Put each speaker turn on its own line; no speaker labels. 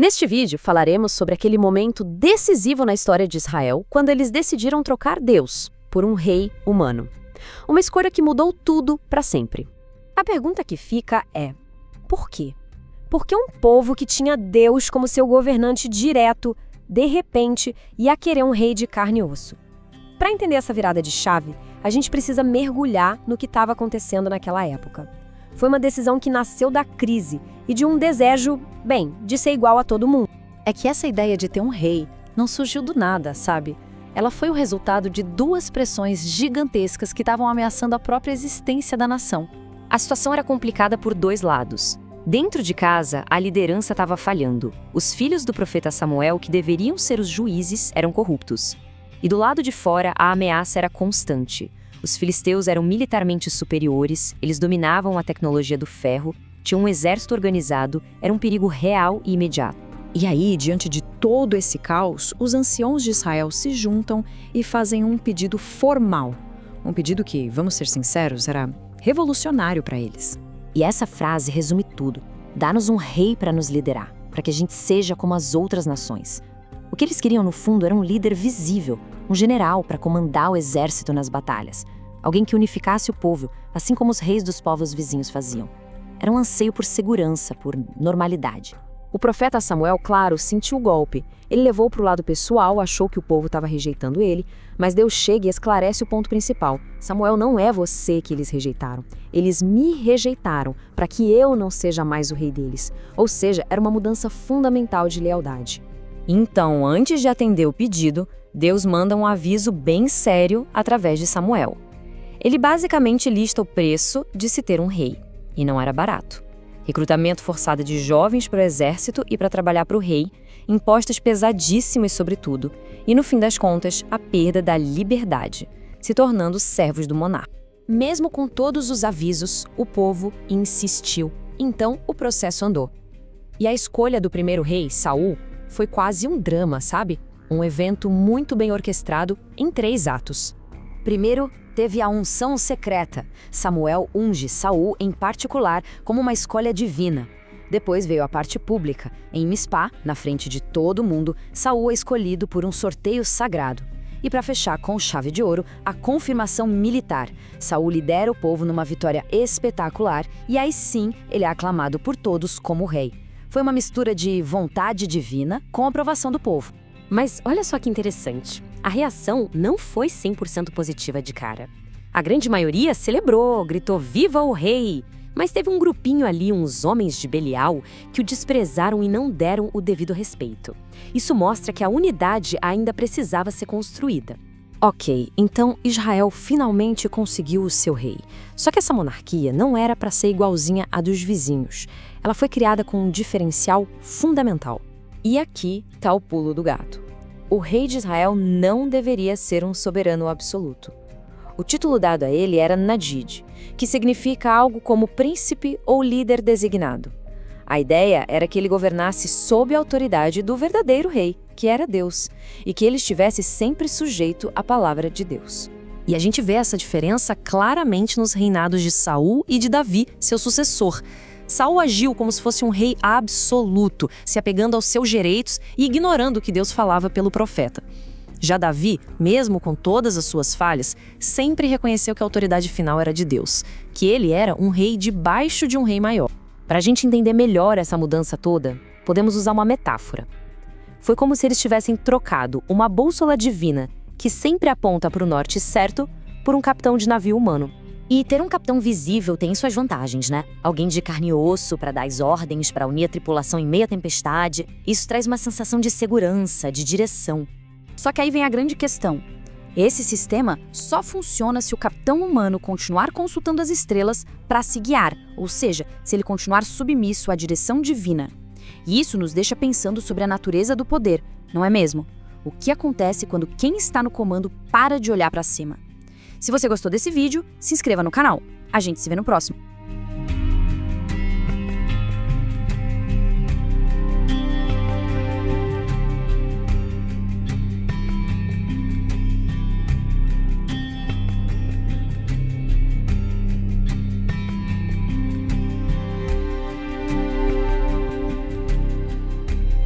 Neste vídeo, falaremos sobre aquele momento decisivo na história de Israel, quando eles decidiram trocar Deus por um rei humano. Uma escolha que mudou tudo para sempre.
A pergunta que fica é: por quê? Por que um povo que tinha Deus como seu governante direto, de repente, ia querer um rei de carne e osso? Para entender essa virada de chave, a gente precisa mergulhar no que estava acontecendo naquela época. Foi uma decisão que nasceu da crise e de um desejo, de ser igual a todo mundo.
É que essa ideia de ter um rei não surgiu do nada, sabe? Ela foi o resultado de duas pressões gigantescas que estavam ameaçando a própria existência da nação. A situação era complicada por dois lados. Dentro de casa, a liderança estava falhando. Os filhos do profeta Samuel, que deveriam ser os juízes, eram corruptos. E do lado de fora, a ameaça era constante. Os filisteus eram militarmente superiores, eles dominavam a tecnologia do ferro, tinham um exército organizado, era um perigo real e imediato.
E aí, diante de todo esse caos, os anciãos de Israel se juntam e fazem um pedido formal. Um pedido que, vamos ser sinceros, era revolucionário para eles.
E essa frase resume tudo. Dá-nos um rei para nos liderar, para que a gente seja como as outras nações. O que eles queriam, no fundo, era um líder visível, um general para comandar o exército nas batalhas. Alguém que unificasse o povo, assim como os reis dos povos vizinhos faziam. Era um anseio por segurança, por normalidade. O profeta Samuel, claro, sentiu o golpe. Ele levou para o lado pessoal, achou que o povo estava rejeitando ele, mas Deus chega e esclarece o ponto principal. Samuel, não é você que eles rejeitaram. Eles me rejeitaram para que eu não seja mais o rei deles. Ou seja, era uma mudança fundamental de lealdade.
Então, antes de atender o pedido, Deus manda um aviso bem sério através de Samuel. Ele basicamente lista o preço de se ter um rei, e não era barato. Recrutamento forçado de jovens para o exército e para trabalhar para o rei, impostos pesadíssimos sobre tudo, e no fim das contas, a perda da liberdade, se tornando servos do monarca.
Mesmo com todos os avisos, o povo insistiu. Então, o processo andou. E a escolha do primeiro rei, Saul, foi quase um drama, sabe? Um evento muito bem orquestrado em 3 atos. Primeiro, teve a unção secreta. Samuel unge Saul em particular como uma escolha divina. Depois veio a parte pública. Em Mispá, na frente de todo mundo, Saul é escolhido por um sorteio sagrado. E para fechar com chave de ouro, a confirmação militar. Saul lidera o povo numa vitória espetacular e aí sim ele é aclamado por todos como rei. Foi uma mistura de vontade divina com aprovação do povo.
Mas olha só que interessante, a reação não foi 100% positiva de cara. A grande maioria celebrou, gritou "Viva o rei!", mas teve um grupinho ali, uns homens de Belial, que o desprezaram e não deram o devido respeito. Isso mostra que a unidade ainda precisava ser construída.
Ok, então Israel finalmente conseguiu o seu rei. Só que essa monarquia não era para ser igualzinha à dos vizinhos. Ela foi criada com um diferencial fundamental. E aqui está o pulo do gato. O rei de Israel não deveria ser um soberano absoluto. O título dado a ele era Nadid, que significa algo como príncipe ou líder designado. A ideia era que ele governasse sob a autoridade do verdadeiro rei, que era Deus, e que ele estivesse sempre sujeito à palavra de Deus. E a gente vê essa diferença claramente nos reinados de Saul e de Davi, seu sucessor. Saul agiu como se fosse um rei absoluto, se apegando aos seus direitos e ignorando o que Deus falava pelo profeta. Já Davi, mesmo com todas as suas falhas, sempre reconheceu que a autoridade final era de Deus, que ele era um rei debaixo de um rei maior. Para a gente entender melhor essa mudança toda, podemos usar uma metáfora. Foi como se eles tivessem trocado uma bússola divina, que sempre aponta para o norte certo, por um capitão de navio humano.
E ter um capitão visível tem suas vantagens, né? Alguém de carne e osso para dar as ordens, para unir a tripulação em meia tempestade. Isso traz uma sensação de segurança, de direção. Só que aí vem a grande questão. Esse sistema só funciona se o capitão humano continuar consultando as estrelas para se guiar, ou seja, se ele continuar submisso à direção divina. E isso nos deixa pensando sobre a natureza do poder, não é mesmo? O que acontece quando quem está no comando para de olhar para cima? Se você gostou desse vídeo, se inscreva no canal. A gente se vê no próximo.